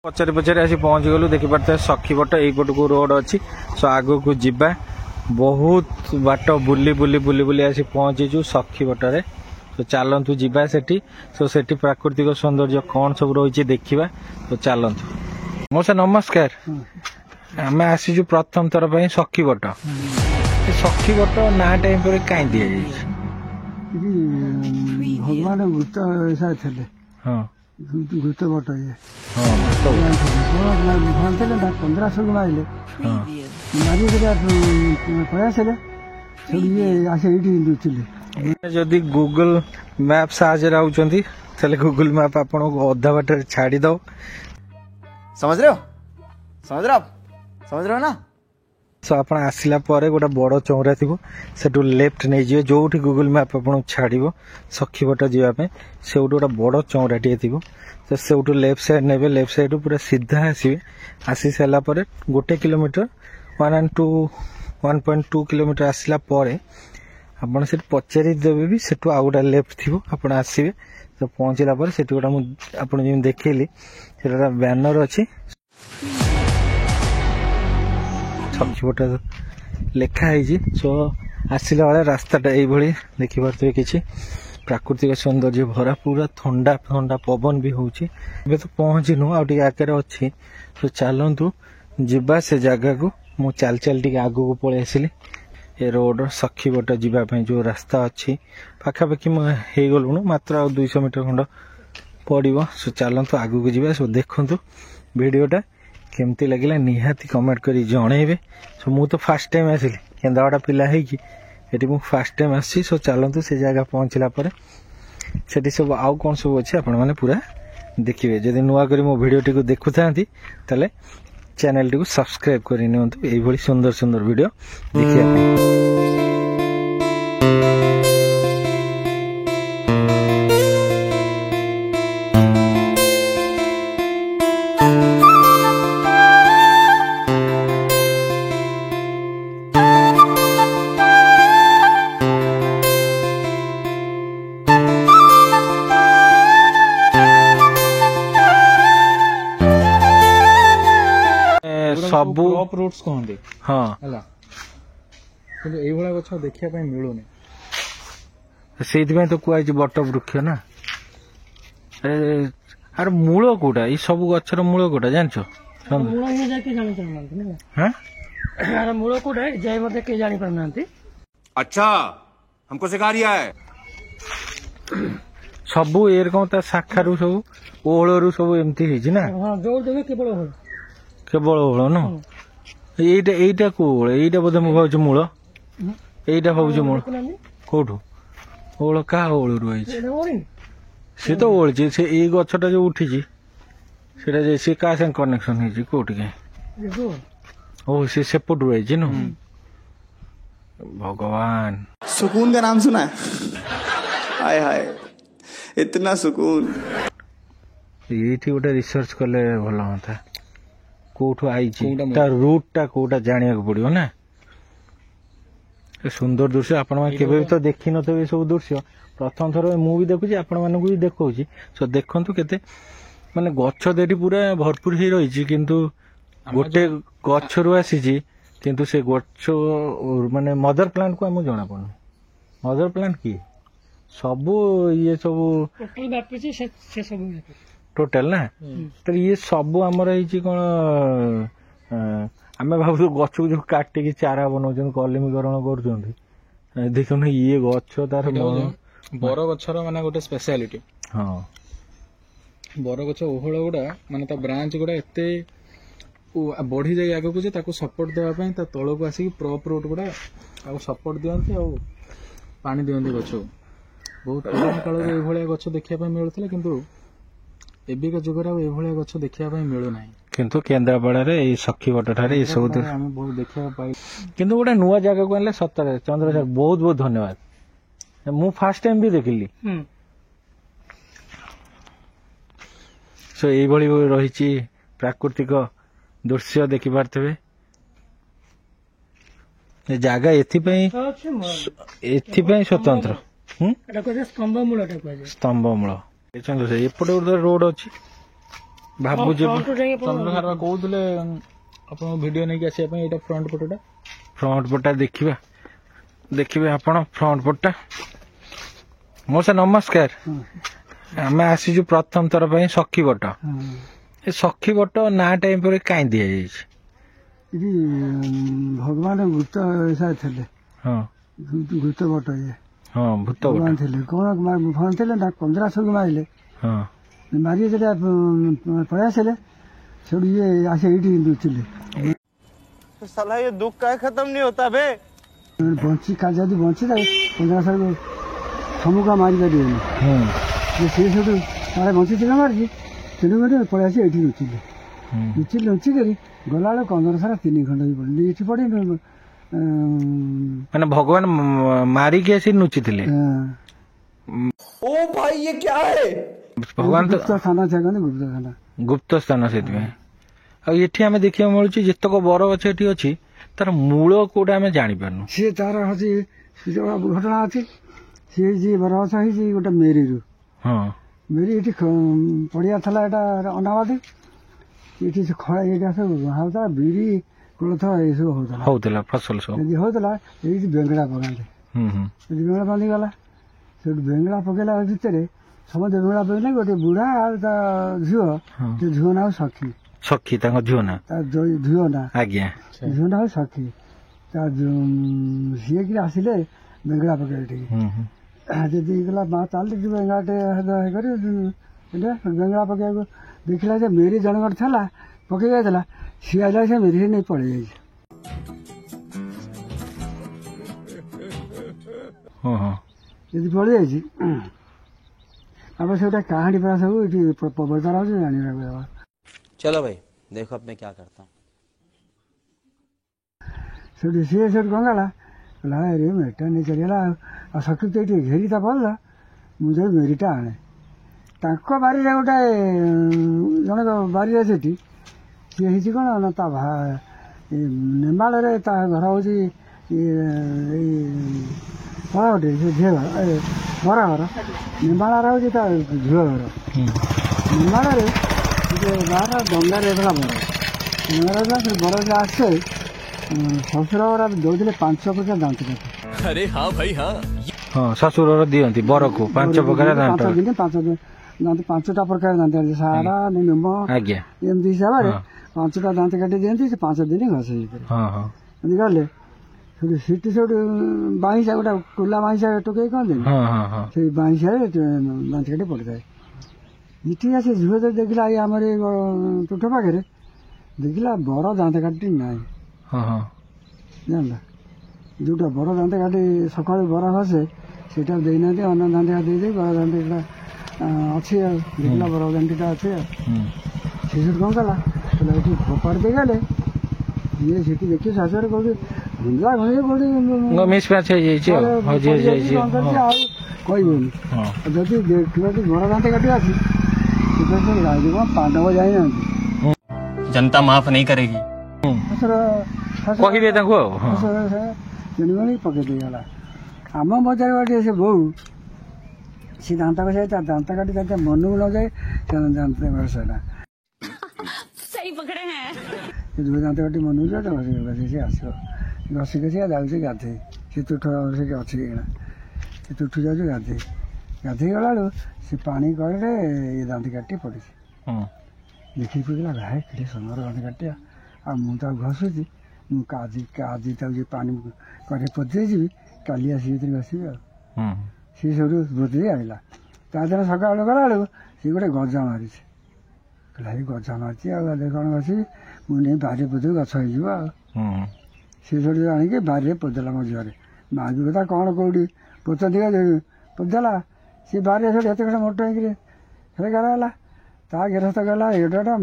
पचारि पचारि आसी पहुँच गलु देखिपे सखीपट यहीपट को रोड अच्छी सो आग को जीवा बहुत बाट बुली बुली बुली बुली आसी पहुँचीचु सखीपटे तो चलतु जीवा सेठी सो सेठी प्राकृतिक सौंदर्य कौन सब रही देखा तो चलतु मौसा नमस्कार आम आसीचु प्रथम थर पर सखीपट सखीपट ना टाइम पर कहीं दि भगवान भूत थे हाँ भूत बट ये हाँ भगवान 1500 गुण आइले मारी प्रयास आसे ये जदि गूगल मैप साहाଯ୍य आउचंती ताले गूगल मैप आपन को अधा बाट छाड़ी दो समझ रहे हो ना सो आप आसला गोटे बड़ चौरा थी से लेफ्ट नहीं जी जो गूगल मैप आप छाड़ सखीपट जावाई से गोटे बड़ चौराटे थी तो से लेफ्ट साइड ने लेफ्ट साइड पूरा सीधा आसवे आसी सारापर 1 किलोमीटर 1.2 किलोमीटर आसला आपड़ से पचारि देवे भी से आउ गोटे लेफ्ट थी आप आसवे तो पहुँचला से गोटे आप देखली से बैनर अच्छी सखीपट लिखाई सो आसला वाले रास्ताटा ये देखिपे कि प्राकृतिक सौंदर्य भरा पूरा ठंडा ठंडा पवन भी होची तो पहुँचीनु आगे अच्छी तो चलतु जीवा से जगह को मु चल चल टी आग को पलि आसली ये रोड सखीपट जावाई जो रास्ता अच्छी पाखापाखि गलुणु मात्र 200 मीटर खंड पड़ो सो चलतु आग को जा सो देखु वीडियोटा केमती लगे निहाती कमेंट करी जणेबे सो मु तो फास्ट टाइम आसली केंद्रापड़ा पिला ये मु फास्ट टाइम आसी सो चलतु से जगह पहुँचला से सब आउ कौन सब अच्छे आपण मैंने पूरा देखिए जदि नुआ करी मो वीडियो टी देखु था चैनल टी सब्सक्राइब कर यही सुंदर सुंदर वीडियो देखिए सबू क्रॉप रूट्स कहते हाँ ये गछ देखा मिलूनी से तो कहुई बट वृक्ष ना अरे मूल कोटा ये सब गचर मूल कोटा जान मूल कोटा जाए मत कई जानी पारना अच्छा हमको सिखा रिया है सबू एरकम शाखा रू सब ओहल सब एमती ना जोर देवे केवल ओहल न यहीटा कौन यहीटा बोधे मुझे भाव मूल यहीटा भाव मूल कौटू ओहल क्या ओहल रही सी तो ओढ़ी से ये गछटा जो उठी सी क्या संग कनेक्शन है कौट कहीं ओ सी सेपट रही न भगवान सुकून का नाम सुना है हाय हाय इतना सुकून ये गोटे रिसर्च कले भल हाँ कौटू आई रूट टा कौटा जाना पड़ो ना सुंदर दृश्य आपण भी तो देखी न ये सब दृश्य प्रथम थर मुझे देखुची आपण मानक भी देखा सो देखु केते माने गछ देटी पूरा भरपूर हो रही किंतु गोटे गछ रु आसी किंतु से गछ माने मदर प्लांट को आम जना पड़े मदर प्लांट किए सबू ये सब टोटाल ना तो ये सब आमर कौन आम भाव गच को जो काटिकी चारा बनाऊँ कलमीकरण कर देख ये गच तार बर गछर माने गोटे स्पेशलिटी हाँ बर गछ ओहल गुड़ा माने ब्रांच गुड़ा एते बढ़ी जाए आग को सपोर्ट देवाई तल को आसिक प्रॉप रूट गुड़ा सपोर्ट दिखती पानी दिखती गछ बहुत पुराना काल ये गछ देखा मिलूला किंतु एबिका जुगर ये गछ देखा मिलूना किंतु केन्द्रापड़ा रे सखीपट ठारे सब देखा पाई किंतु गोटे नुआ जगह को आने सतरे चंद्रशेखर बहुत बहुत धन्यवाद मु फास्ट टाइम भी देखिली सो ये रही प्राकृतिक दृश्य देखि पारथबे जगह एथि स्वतंत्र स्तंभ मूल स्तंभ मूल एपटे गोटे रोड अच्छी ଭାବୁଛି ଚନ୍ଦ୍ରହାର କହୁଥିଲେ ଆପଣଙ୍କ ଭିଡିଓ ନେଇକି ଆସିବା ପାଇଁ। ଏଇଟା ଫ୍ରଣ୍ଟ ପଟଟା। ଫ୍ରଣ୍ଟ ପଟଟା ଦେଖିବେ ଆପଣ ଫ୍ରଣ୍ଟ ପଟଟା। ମଉସା ନମସ୍କାର। ଆମେ ଆସିଛୁ ପ୍ରଥମ ଥର ପାଇଁ ସଖୀ ବଟ। ଏ ସଖୀ ବଟ ନାଁ ଟାଇମ୍ ପରେ କାଇଁ ଦିଆଯାଇଛି? ଏଠି ଭଗବାନ ଭୂତ ଥିଲେ। ହଁ ଭୂତ ବଟ ଇଏ। ହଁ ଭୂତ ବଟ ଭଗବାନ ଥିଲେ କଣ ଭଗବାନ ଥିଲେ ନା କନ୍ଦରା ସବୁ ମାରିଲେ। ହଁ ମାରି ଯେଟା ପଳେଇ ଆସିଲେ ସେଠୁ ଇଏ ଆସି ଏଇଠି ଲୁଚିଲେ। साला ये दुख का खत्म नहीं होता बे। ବଞ୍ଚି ଯଦି ବଞ୍ଚିଥାଏ କନ୍ଦରା ସବୁ ସମୁକା ମାରିପାରିବେନି। ସେ ସେଠୁ କାଳେ ବଞ୍ଚିଥିଲା ମାରିଛି ତେଣୁକରି ପଳେଇ ଆସି ଏଇଠି ଲୁଚିଲେ। ଲୁଚିକରି ଗଲାବେଳେ କନ୍ଦର ସାରା 3 ଖଣ୍ଡ ହେଇ ପଡ଼ିଲେ। ଏଠି ପଡି ମାନେ ଭଗବାନ ମାରିକି ଆସି ନୁଚିଥିଲେ। ओ भाई ये क्या है? ଭଗବାନ ତ ଗୁପ୍ତ ଥାନା ଚାକନ୍ତି ଗୁପ୍ତ ଥାନା। ଗୁପ୍ତ ସ୍ଥାନ ସେଥିପାଇଁ। ଆଉ ଏଠି ଆମେ ଦେଖିବାକୁ ମିଳୁଛି ଯେତେକ ବର ଗଛ ଏଠି ଅଛି ତାର ମୂଳ କୋଉଟା ଆମେ ଜାଣିପାରୁନୁ। ସିଏ ତାର ହଉଛି ଘଟଣା ଅଛି। ସିଏ ଯିଏ ବରଗଛ ହେଇଛି ଗୋଟେ ମେରିରୁ। ହଁ ମେରି ଏଠି ପଡ଼ିଆ ଥିଲା ଏଇଟା ଅନାବାଦୀ। ଏଠି ସେ ଖଳା ଏଇଟା ସବୁ ହଉଥିଲା ବିରି କୋଳଥ ଏସବୁ ହଉଥିଲା ଫସଲ ସବୁ ଯଦି ହଉଥିଲା ଏଇଠି ବେଙ୍ଗଳା ପକାନ୍ତି। ସେଠି ବେଙ୍ଗଳା ବାନ୍ଧିଗଲା। ସେଠୁ ବେଙ୍ଗଳା ପକେଇଲା ଭିତରେ ସମସ୍ତେ ବେଙ୍ଗଳା ପକେଇଲେ ଗୋଟେ ବୁଢା ଆଉ ତା ଝିଅ। ସେ ଝିଅ ନାଁ ସଖୀ ତାଙ୍କ ଝିଅ ନା ତା ଝିଅ ନା ଆଜ୍ଞା ଝିଅ ନାଁ ସଖୀ। ତା ସିଏ କି ଆସିଲେ ବେଙ୍ଗଳା ପକେଇବା ଏଠିକି। ଯଦି ଗଲା ମା ଚାଲିଛି ବେଙ୍ଗଳାଟେ କରି ବେଙ୍ଗଳା ପକେଇବାକୁ ଦେଖିଲା ଯେ ମେରି ଜଣଙ୍କର ଥିଲା ପକେଇ ଯାଇଥିଲା। ସିଏ ଆସିଲା ସେ ମେରି ନେଇ ପଳେଇ ଯାଇଛି। ଯଦି ପଳେଇ ଯାଇଛି अब से कहानी पूरा सब बता रहा हूँ। चलो भाई देखो अब मैं क्या करता हूँ। ସେଠି ସିଏ ସେଠି କଣ କଲା କହିଲା ରେ ମେରିଟା ନେଇ ଚାଲିଗଲା ଆଉ ସଖୀ ତ ଏଠି ଘେରିଟା ପଡ଼ିଲା ମୁଁ ଯାଇ ମେରିଟା ଆଣେ। ତାଙ୍କ ବାରିରେ ଗୋଟେ ଜଣକ ବାରିରେ ସେଠି ସିଏ ହେଇଛି କଣ ନା ତା ନେମାଳରେ ତା ଘର ହେଉଛି ଏଇ ପଳାଗଟେ ସେ ଝିଅ ଘର ବରା ଘର। ନେମାଳରେ ହେଉଛି ତା ଝିଅ ଘର। ନେମାଳରେ ଗୋଟେ ବାହାର ଡଙ୍ଗାରେ ଏଥିଲା ବର ଡଙ୍ଗାରେ ସେ ବର ଯେ ଆସେ ଶ୍ୱଶୁର ଦଉଥିଲେ 5 ପ୍ରକାର ଦାନ୍ତ କାଠି। अरे हाँ भाई हाँ ଶ୍ୱଶୁର ଦିଅନ୍ତି ବରକୁ 5 ପ୍ରକାର ଦାନ୍ତ। 5ଟା ପ୍ରକାର ଦାନ୍ତ କାଠି ସାରା ନିମ ଆଜ୍ଞା ଏମିତି ହିସାବରେ 5ଟା ଦାନ୍ତ କାଟି ଦିଅନ୍ତି। ସେ 5 ଦିନ ଘଷି ଭିତରେ ଏମିତି ଗଲେ ସେଠୁ ସେଠି ସେଠୁ ବାଇଁଶା ଗୋଟେ କୁଲା ବାଇଁଶା ଟୋକେଇ କହନ୍ତିନି ସେଇ ବାଇଁଶାରେ ଦାନ୍ତ କାଟି ପଡ଼ିଥାଏ। ଏଠି ଆସି ଝିଅ ଯଦି ଦେଖିଲା ଏଇ ଆମର ଏଇ ତୁଠ ପାଖରେ ଦେଖିଲା ବଡ଼ ଦାନ୍ତ କାଠି ନାହିଁ। ଜାଣିଲା ଯୋଉଟା ବଡ଼ ଦାନ୍ତ କାଠି ସକାଳୁ ବର ଘଷେ ସେଇଟା ଦେଇନାହାନ୍ତି ଅନ୍ୟ ଦାନ୍ତ କାଠି ଦେଇଦେଇ ବଡ଼ ଦାନ୍ତିଟା ଅଛି ଆଉ ଦେଖିଲା ବଡ଼ ଦାନ୍ତିଟା ଅଛି ଆଉ ସେ ସେଠୁ କ'ଣ କଲା କହିଲା ଏଠି ଫୋପାଡ଼ି ଦେଇଗଲେ ଇଏ ସେଠି ଦେଖି ଶାଶୁରେ କୋଉଠି ଗୁଞ୍ଜା ଘୁଞ୍ଜି କୋଉଠି ହେଇଯାଇଛି ଆଉ କହିବନି। ଯଦି ଦେଖିବାକୁ ବଡ଼ ଦାନ୍ତ କାଠି ଅଛି ସେଟା ପାଣ୍ଡବ ଯାଇନାହାନ୍ତି जनता माफ नहीं करेगी। କହିବେ ତାଙ୍କୁ ଆଉ ତେଣୁକରି ପକେଇ ଦେଇଗଲା। ଆମ ବଜାର ବାଟେ ସେ ବୋଉ ସେ ଦାନ୍ତ ଘଷାଏ ତା ଦାନ୍ତ କାଟି ତା ମନକୁ ନ ଯାଏ ଦାନ୍ତ ଘଷାଟା ଦୁଇ ଦାନ୍ତ କାଟି ମନକୁ ଯାଏ ତା ଘଷି ଘଷି ସେ ଆସିବ ଘଷି ଘଷି ଯାଉଛି ଗାଧେଇ ସେ ତୁଠ ସେଠି ଅଛି କିଣା ସେ ତୁଠ ଯାଉଛି ଗାଧେଇ ଗଲା ବେଳକୁ ସେ ପାଣି କଳରେ ଏ ଦାନ୍ତ କାଟି ପଡ଼ିଛି। ଦେଖିକି ପଡ଼ିଲା ଭାଇ କେତେ ସୁନ୍ଦର ଦାନ୍ତ କାଟିଆ ଆଉ ମୁଁ ତାକୁ ଘଷୁଛି ମୁଁ ଆଜି ତାକୁ ପାଣି କରେ ପୋତି ଯିବି କାଲି ଆସିକି ଭିତରେ ଘଷିବି ଆଉ ସିଏ ସେଠୁ ପୋତି ଆଣିଲା। ତା ଦିନ ସକାଳୁ ଗଲାବେଳକୁ ସିଏ ଗୋଟେ ଗଜା ମାରିଛି କହିଲା ଏଇ ଗଜା ମାରିଛି ଆଉ କ'ଣ ଘଷିବି ମୁଁ ନେଇ ବାରିରେ ପୋତିବି ଗଛ ହେଇଯିବ ଆଉ ସିଏ ସେଠୁ ଆଣିକି ବାରିରେ ପୋତିଦେଲା ମୋ ଝିଅରେ ମାଗି କଥା କ'ଣ କେଉଁଠି ପୋଚନ୍ତି ପୋତିଦେଲା ସିଏ ବାରିରେ ସେଠି ଏତେ ଖଣ୍ଡ ମୋଟ ହେଇକିରି ସେଟା ହେଲା ତା ଗେରସ୍ତ ଗଲା ଏଇଟା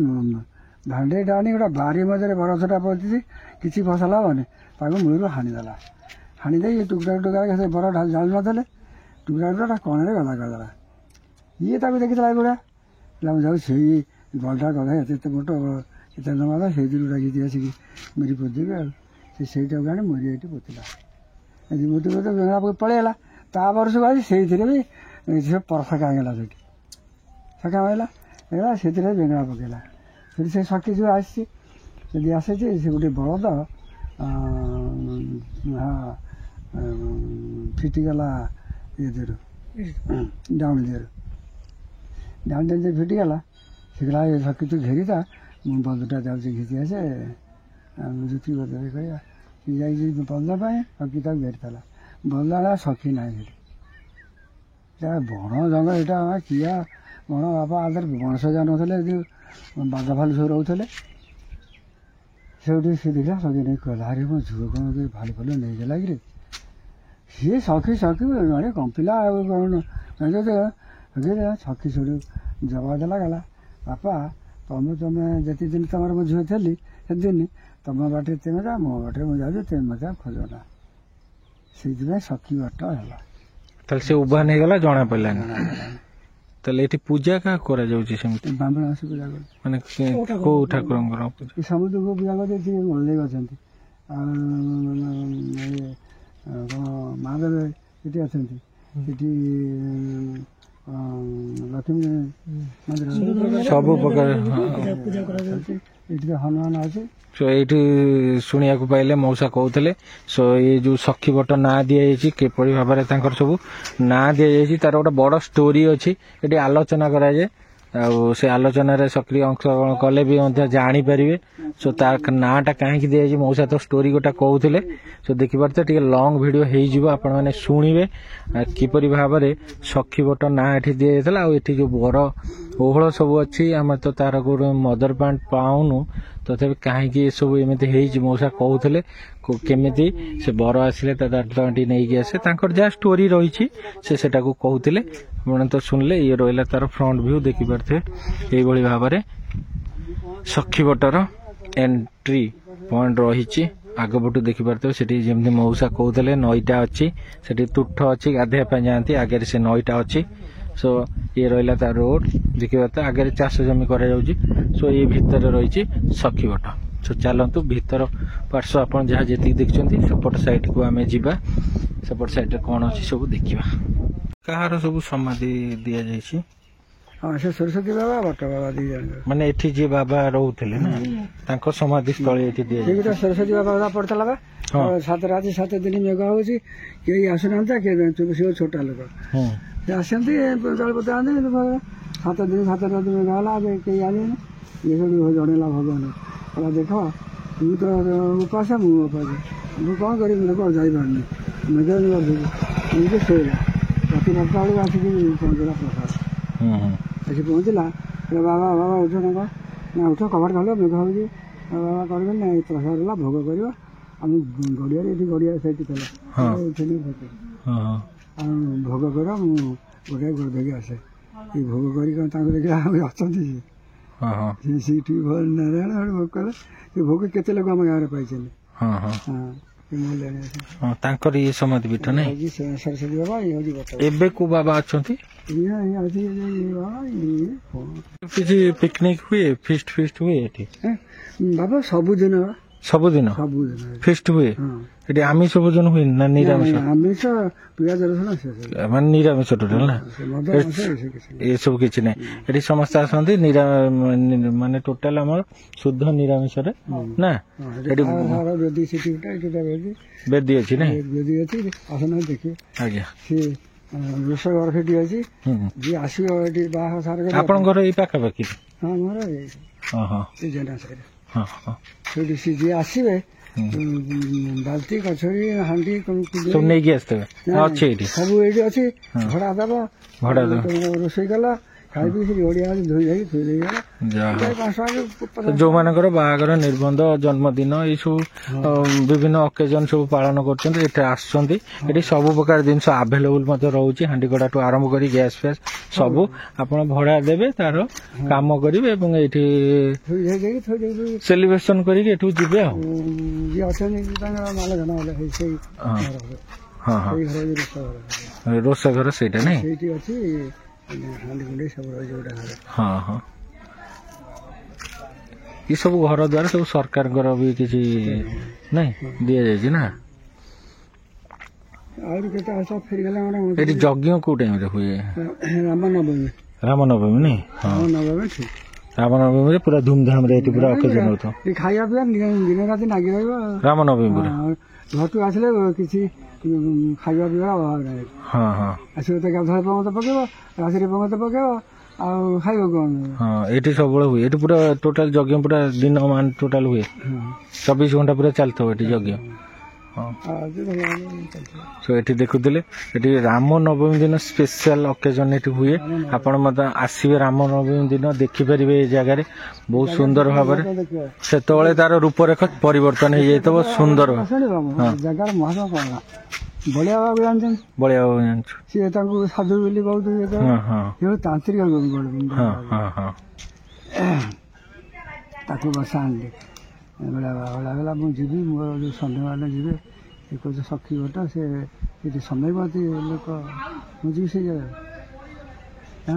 ଭାଣ୍ଡେଇଟା ଆଣି ଗୋଟେ ବାରି ମଝିରେ ବରଛଟା ପୋତିଛି କିଛି ଫସଲ ହେବନି ତାକୁ ମୂଳରୁ ହାଣିଦେଲା। ହାଣି ଦେଇକି ଟୁକୁରା ଟୁକୁରା ସେ ବର ଜାଳି ନଦେଲେ ଟୁକୁରା ଟୁକୁରା କଣରେ ଗଲା କରିଦେଲା। ଇଏ ତାକୁ ଦେଖିଥିଲା ଏଗୁଡ଼ା ମୁଁ ଯାଉ ସେଇ ଗଲଟା ଗଲା ଏତେ ମୋଟ ଏତେ ନମାଲା ସେଇଥିରୁ ଡାକିକି ଆସିକି ମେରି ପୋତିଦେବି ଆଉ ସେଇଟାକୁ ଆଣି ମରି ଏଇଠି ପୋତିଲା। ଏଠି ପୋତି ପୋତି ବେଙ୍ଗଳା ପଳେଇଗଲା। ତା ବର୍ଷକୁ ଆସି ସେଇଥିରେ ବି ସେ ପରସା କାହିଁଗଲା ସେଠି ସକା ହେଲା ହେଲା ସେଥିରେ ବେଙ୍ଗଳା ପକେଇଲା। ସେଠି ସେ ସଖୀ ଯେଉଁ ଆସିଛି ଯଦି ଆସିଛି ସେ ଗୋଟେ ବଳଦ ଫିଟିଗଲା ଇଏ ଦେହରୁ ଡାଉଣ ଦେହରୁ ଯେ ଫିଟିଗଲା ସେ କହିଲା ଏ ସଖୀ ତୁ ଘେରିଥା ମୁଁ ବନ୍ଧୁଟା ଯାଉଛି ଘିଚି ଆସେ ଯୁକ୍ତି ବଦଳି କରିବା। ସେ ଯାଇଛି ବନ୍ଧ ପାଇଁ ସଖୀ ତାକୁ ଘେରିଥିଲା। ବନ୍ଧ ହେଲା ସଖୀ ନାହିଁ ସେଠି ବଣ ଜଙ୍ଗଲ ଏଇଟା କିଆ ବଣ ବାପା ଆଦରେ ବଣସ ଯା ନଥିଲେ ଯେଉଁ ବାଘ ଭାଲୁ ସବୁ ରହୁଥିଲେ। ସେଇଠି ସେ ଦେଖିଲା ସଖୀ ନେଇ କହିଲା ଆରେ ମୋ ଝୁଅ କ'ଣ ଭାଲୁ ଫାଲୁ ନେଇଗଲା କିରେ। ସିଏ ସଖୀ ମାନେ କମ୍ପିଲା ଆଉ କ'ଣ ସଖୀ ସେଠୁ ଜବାବ ଦେଲା ଗଲା ବାପା ତମେ ଯେତିକି ଦିନ ତମର ମୋ ଝିଅ ଥିଲି ସେଦିନ ତମ ବାଟରେ ତେମେ ଯା ମୋ ବାଟରେ ମୁଁ ଯାଉଛି ତେମେ ମୋତେ ଖୋଜ ନା। ସେଇଥିପାଇଁ ସଖୀ ବାଟ ହେଲା। ତାହେଲେ ସେ ଉଭାନ ହେଇଗଲା ଜଣା ପଡ଼ିଲାନି। ତାହେଲେ ଏଠି ପୂଜା କାହା କରାଯାଉଛି ସେମିତି ବ୍ରାହ୍ମଣ ଆସି ପୂଜା କରୁଛି ମାନେ କୋଉ ଠାକୁରଙ୍କର ପୂଜା? ସମୁଦ୍ରକୁ ପୂଜା କରୁଛି ଏଠି ମଲ୍ଲିକ ଅଛନ୍ତି ଆଉ କ'ଣ ମହାଦେବ ସେଠି ଅଛନ୍ତି ସେଠି ଲକ୍ଷ୍ମୀ ମନ୍ଦିର ସବୁ ପ୍ରକାର ଏଠି ହନୁମାନ ଅଛି। ସୋ ଏଇଠି ଶୁଣିବାକୁ ପାଇଲେ ମଉସା କହୁଥିଲେ ସୋ ଏଇ ଯୋଉ ସଖୀ ବଟ ନାଁ ଦିଆଯାଇଛି କିପରି ଭାବରେ ତାଙ୍କର ସବୁ ନାଁ ଦିଆଯାଇଛି ତାର ଗୋଟେ ବଡ ଷ୍ଟୋରି ଅଛି। ଏଠି ଆଲୋଚନା କରାଯାଏ ଆଉ ସେ ଆଲୋଚନାରେ ସକ୍ରିୟ ଅଂଶଗ୍ରହଣ କଲେ ବି ମଧ୍ୟ ଜାଣିପାରିବେ। ସୋ ତା ନାଁଟା କାହିଁକି ଦିଆଯାଇଛି ମଉସା ତ ଷ୍ଟୋରି ଗୋଟେ କହୁଥିଲେ। ସୋ ଦେଖିପାରୁଥିବେ ଟିକେ ଲଙ୍ଗ ଭିଡ଼ିଓ ହେଇଯିବ ଆପଣମାନେ ଶୁଣିବେ କିପରି ଭାବରେ ସଖୀ ବଟ ନାଁ ଏଠି ଦିଆଯାଇଥିଲା। ଆଉ ଏଠି ଯୋଉ ବର ଓହଳ ସବୁ ଅଛି ଆମେ ତ ତାର ଗୋଟେ ମଦର ପ୍ଲାଣ୍ଟ ପାଉନୁ ତଥାପି କାହିଁକି ଏସବୁ ଏମିତି ହେଇଛି ମଉସା କହୁଥିଲେ କେମିତି ସେ ବର ଆସିଲେ ତା ଦାନ୍ତଟି ନେଇକି ଆସେ ତାଙ୍କର ଯାହା ଷ୍ଟୋରି ରହିଛି ସେ ସେଟାକୁ କହୁଥିଲେ। ଆପଣ ତ ଶୁଣିଲେ ଇଏ ରହିଲା ତାର ଫ୍ରଣ୍ଟ ଭ୍ୟୁ ଦେଖିପାରୁଥିବେ। ଏଇଭଳି ଭାବରେ ସଖୀ ବଟର ଏଣ୍ଟ୍ରି ପଏଣ୍ଟ ରହିଛି। ଆଗପଟୁ ଦେଖିପାରୁଥିବେ ସେଠି ଯେମିତି ମଉସା କହୁଥିଲେ ନଈଟା ଅଛି ସେଠି ତୁଠ ଅଛି ଗାଧୋଇବା ପାଇଁ ଯାଆନ୍ତି ଆଗରେ ସେ ନଈଟା ଅଛି। ସୋ ଇଏ ରହିଲା ତା ରୋଡ ଦେଖିପାରୁଥିବେ ଆଗରେ ଚାଷ ଜମି କରାଯାଉଛି। ସୋ ଏଇ ଭିତରେ ରହିଛି ସଖୀ ବଟ। ସୋ ଚାଲନ୍ତୁ ଭିତର ପାର୍ଶ୍ୱ ଆପଣ ଯାହା ଯେତିକି ଦେଖିଛନ୍ତି ସେପଟ ସାଇଡକୁ ଆମେ ଯିବା। ସେପଟ ସାଇଡରେ କ'ଣ ଅଛି ସବୁ ଦେଖିବା। କାହାର ସବୁ ସମାଧି ଦିଆଯାଇଛି? ହଁ ସେ ସରସ୍ୱତୀ ବାବା ବଟ ବାବା ଦୁଇ ଜଣ ମାନେ ଏଠି ଯିଏ ବାବା ରହୁଥିଲେ ନା ତାଙ୍କ ସମାଧି ସ୍ଥଳୀ ଏଠି ଦିଆଯାଇଛି। ଗୋଟେ ସରସ୍ୱତୀ ବାବା ପଡିଥିଲା ବା 7 ରାତି 7 ଦିନ ମେଘ ହଉଛି କେହି ଆସୁନାହାନ୍ତି କିଏ ସିଏ ଛୋଟ ଲୋକ ସେ ଆସନ୍ତି ଜଳପତି ଆଣନ୍ତି 7 ଦିନ 7 ରାତି ମେଘ ହେଲା କେହି ଆଣିବେନି। ଇଏ ସେଠି ଜଣେଇଲା ଭଗବାନ କହିଲା ଦେଖ ତୁ ତ ଉପାସ ମୁଁ ଉପାସ ମୁଁ କ'ଣ କରିବି ଲୋକ ଯାଇପାରୁନି ମେଘ ଏମିତି ଶୋଇଲା। ରାତି 9ଟା ବେଳକୁ ଆସିକି ପହଞ୍ଚିଲା ପ୍ରସାଦ ଆସି ପହଞ୍ଚିଲା ବାବା ବାବା ଉଠ ନା ଉଠ କବାଟ ଖାଲି ମେଘ ହେଉଛି ବାବା କରିବେନି ନା ପ୍ରସାଦ ହେଲା ଭୋଗ କରିବ ଆମ ଗଡ଼ିଆରେ ଏଠି ଗଡ଼ିଆ ସେଇଠି ଥିଲା ଉଠିନି ଆଉ ଭୋଗ କର ମୁଁ ଗୋଟେ ଗୋଡ଼ ଧରିକି ଆସେ ଏ ଭୋଗ କରିକି ତାଙ୍କୁ ଦେଖିଲା ଆଉ ଅଛନ୍ତି ସିଏ ସେଇଠି ନାରାୟଣ ଭୋଗ କଲେ ସେ ଭୋଗ କେତେ ଲୋକ ଆମ ଗାଁରେ ପାଇଛନ୍ତି। ତାଙ୍କର ଇଏ ସମାଧି ପୀଠ ନାଇଁ ସରସ୍ୱତୀ ବାବା ଇଏ ହେଉଛି ବଟ। ଏବେ କୋଉ ବାବା ଅଛନ୍ତି? କିଛି ପିକନିକ ହୁଏ ଫିଷ୍ଟ ହୁଏ ଏଠି ବାବା ସବୁଦିନ ସବୁଦିନ ଫିଷ୍ଟ ହୁଏ ଏଠି ଆମିଷ ଭୋଜନ ହୁଏ ନା ନିରାମିଷ? ଆମିଷ ପିଆଜ ରସୁଣ ମାନେ ନିରାମିଷ ଟୋଟାଲ ନା ଏସବୁ କିଛି ନାହିଁ ଏଠି ସମସ୍ତେ ଆସନ୍ତି ମାନେ ଟୋଟାଲ ଆମର ଶୁଦ୍ଧ ନିରାମିଷରେ ନା। ଏଠି ବେଦୀ ଅଛି ନା ବେଦୀ ଅଛି ଆସନା ଦେଖିବେ ଆଜ୍ଞା ସିଏ ରୋଷେଇ ଘର ସେଠି ଅଛି ଯିଏ ଆସିବ ଏଠି ବାହା ସାର ଆପଣଙ୍କ ଘର ଏଇ ପାଖାପାଖି? ହଁ ମୋର ସେଇଠି ସିଏ ଯିଏ ଆସିବେ ବାଲ୍ଟି କଛରୀ ହାଣ୍ଡି ସବୁ ନେଇକି ଆସିଥିବେ ଅଛି ଏଇଠି ସବୁ ଏଇଠି ଅଛି ଭଡ଼ା ଦବ ରୋଷେଇ କଲା ଖାଇ ପିଇ ସେଠି ଓଡିଆ ଧୋଇ ଧୋଇ ଥୋଇ ଦେଇଗଲା। ଯୋଉମାନଙ୍କର ବାହାଘର ନିର୍ବନ୍ଧ ଜନ୍ମଦିନ ଏଇ ସବୁ ବିଭିନ୍ନ ଅକେଜନ ସବୁ ପାଳନ କରୁଛନ୍ତି ଏଠି ଆସୁଛନ୍ତି। ଏଠି ସବୁ ପ୍ରକାର ଜିନିଷ ଆଭେଲେବୁଲ ମଧ୍ୟ ରହୁଛି ହାଣ୍ଡି କଡାଠୁ ଆରମ୍ଭ କରି ଗ୍ୟାସ ଫ୍ୟାସ ସବୁ ଆପଣ ଭଡା ଦେବେ ତାର କାମ କରିବେ ଏବଂ ଏଇଠି ସେଲିବ୍ରେସନ କରିକି ଏଠୁ ଯିବେ ଆଉ ରୋଷେଇ ଘର ସେଇଟା ନାଇଁ ସେଇଠି ଅଛି ସବୁ ରହିଛି ଗୋଟେ ଘର। ଏ ସବୁ ଘର ଦ୍ୱାରା ସବୁ ସରକାରଙ୍କର ବି କିଛି ନାଇଁ ଦିଆଯାଇଛି ନା। ଆହୁରି କେତେ ଆଶା ଫେରିଗଲା ଏଠି ଯଜ୍ଞ କୋଉ ଟାଇମରେ ହୁଏ? ରାମନବମୀ ରାମନବମୀ ନାଇଁ ହଁ ନବମୀ ଠିକ ରାମନବମୀରେ ପୁରା ଧୁମଧାମରେ ଏଠି ପୁରା ଅକେଜନ ହଉଥିବ ଏ ଖାଇବା ପିଇବା ଦିନ ରାତି ଲାଗି ରହିବ ରାମନବମୀ ପୁରା ଘରକୁ ଆସିଲେ କିଛି ଖାଇବା ପିଇବା ଅଭାବ ନାହିଁ ହଁ ହଁ ଆସିବ ତ ଗାଧୁଆ ପଙ୍ଗତ ପକେଇବ ରାତିରେ ପଙ୍ଗତ ପକେଇବ ଆଉ ଖାଇବ କଣ ହଁ ଏଠି ସବୁବେଳେ ହୁଏ ଏଠି ପୁରା ଟୋଟାଲ ଯଜ୍ଞ ପୁରା ଦିନ ମାନ ଟୋଟାଲ ହୁଏ 24 ଘଣ୍ଟା ପୁରା ଚାଲିଥିବ ଏଠି ଯଜ୍ଞ ହଁ ସୋ ଏଠି ଦେଖୁଥିଲେ ଏଠି ରାମ ନବମୀ ଦିନ ସ୍ପେଶାଲ ଅକେଜନ ଏଠି ହୁଏ ଆପଣ ମଧ୍ୟ ଆସିବେ ରାମ ନବମୀ ଦିନ ଦେଖିପାରିବେ ଏ ଜାଗାରେ ବହୁତ ସୁନ୍ଦର ଭାବରେ ସେତେବେଳେ ତାର ରୂପରେଖ ପରିବର୍ତ୍ତନ ହେଇଯାଇଥିବ ସୁନ୍ଦର ଜାଗାର ମହତ୍ଵ କଣ ବଳିଆ ବାବୁ ଜାଣିଛନ୍ତି ବଳିଆ ବାବୁ ଜାଣିଛୁ ସିଏ ତାଙ୍କୁ ସାଧୁ ବୋଲି କହୁଥିଲେ ତାନ୍ତ୍ରିକ ତାକୁ ବସା ଆଣିଲେ ବେଳା ମୁଁ ଯିବି ମୋର ଯୋଉ ସନ୍ଧ୍ୟାମାନେ ଯିବେ ସେ କହୁଛି ସଖୀ ଗୋଟା ସେ ସେଠି ସମୟବତୀ ଲୋକ ମୁଁ ଯିବି ସେଇ ଜାଗାରେ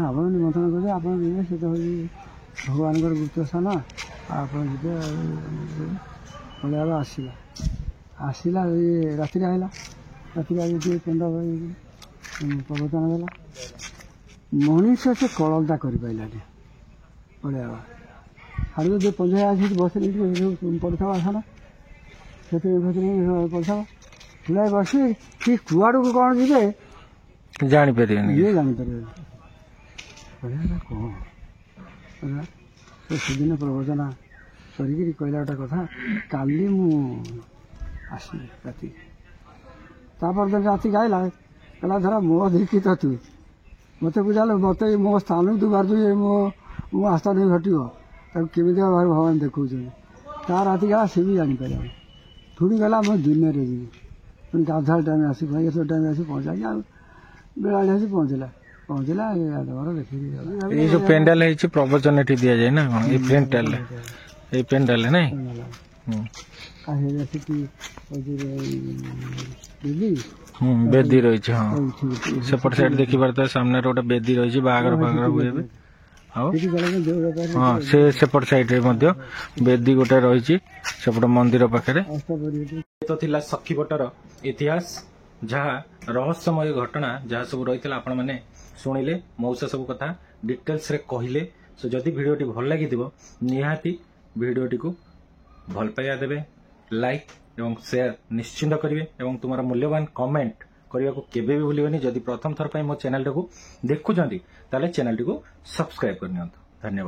ଆପଣ ନିମନ୍ତ୍ରଣ କରିବେ ଆପଣ ଯିବେ ସେ ତ ହେଉଛି ଭଗବାନଙ୍କର ଗୁପ୍ତ ସ୍ଥାନ ଆପଣ ଯିବେ ବେଳା ଆସିଲା ରାତିରେ ଆଇଲା ରାତିରେ ଆଜି ଟିକେ ପଣ୍ଡା ପ୍ରବଚନ ଦେଲା ମଣିଷ ସେ କଳନ୍ତା କରିପାରିଲାନି ବେଳା ଆଡ଼କୁ ଯେଉଁ ପଞ୍ଜାୟ ଆସି ବସିଲି ପଡ଼ିଥାଉ ଆସନ ସେଥିରେ ପଡ଼ିଥାଉ ପିଲା ବସି କି କୁଆଡ଼କୁ କ'ଣ ଯିବେ ଜାଣିପାରିବେନି ଇଏ ଜାଣିପାରିବେନି ବଢ଼ିଆ କ'ଣ ସେଦିନ ପ୍ରବଚନ କରିକିରି କହିଲା ଗୋଟେ କଥା କାଲି ମୁଁ ଆସିବି ରାତି ତାପରେ ରାତି ଗାଇଲା କହିଲା ଧର ମୋ ଦେଖିତ ତୁ ମୋତେ ବୁଝାଲେ ମୋତେ ମୋ ସ୍ଥାନକୁ ତୁ ବାହାରୁଛୁ ମୋ ଆସ୍ଥା ନେଇ ଘଟିବ ତାକୁ କେମିତି ଭାବରେ ଭଗବାନ ଦେଖାଉଛନ୍ତି ତା ରାତି ଗଲା ସେ ବି ଜାଣିପାରିବନି ପୁଣି ଗଲା ମୁଁ ଦିନରେ ଯିବି ପୁଣି ଗାଧୁଆ ଟାଇମ୍ ଆସି ଏସବୁ ଟାଇମ୍ ଆସି ପହଞ୍ଚାଇ ଆଉ ବେଳାଳି ଆସି ପହଞ୍ଚିଲା ଘର ଦେଖିକି ଏଇ ଯୋଉ ପେଣ୍ଡାଲ ହେଇଛି ପ୍ରବଚନ ଏଠି ଦିଆଯାଏ ନା କଣ ଏଇ ପେଣ୍ଡାଲ ନାଇଁ ବେଦୀ ରହିଛି ହଁ ସେପଟ ସାଇଡ୍ ଦେଖିପାରୁଥିବେ ସାମ୍ନାରେ ଗୋଟେ ବେଦୀ ରହିଛି ବାହାଘର ହୁଏ ଏବେ ଆଉ ହଁ ସେପଟ ସାଇଡରେ ମଧ୍ୟ ବେଦୀ ଗୋଟେ ରହିଛି ସେପଟ ମନ୍ଦିର ପାଖରେ ତ ଥିଲା ସଖୀବଟର ଇତିହାସ ଯାହା ରହସ୍ୟମୟ ଘଟଣା ଯାହା ସବୁ ରହିଥିଲା ଆପଣ ମାନେ ଶୁଣିଲେ ମଉସା ସବୁ କଥା ଡିଟେଲ୍ସରେ କହିଲେ ସୋ ଯଦି ଭିଡ଼ିଓଟି ଭଲ ଲାଗିଥିବ ନିହାତି ଭିଡ଼ିଓଟିକୁ ଭଲ ପାଇବା ଦେବେ ଲାଇକ୍ ଏବଂ ସେୟାର ନିଶ୍ଚିନ୍ତ କରିବେ ଏବଂ ତୁମର ମୂଲ୍ୟବାନ କମେଣ୍ଟ କରିବାକୁ କେବେ ବି ଭୁଲିବେନି ଯଦି ପ୍ରଥମ ଥର ପାଇଁ ମୋ ଚ୍ୟାନେଲଟାକୁ ଦେଖୁଛନ୍ତି ତାହେଲେ ଚ୍ୟାନେଲଟିକୁ ସବସ୍କ୍ରାଇବ କରିନିଅନ୍ତୁ ଧନ୍ୟବାଦ।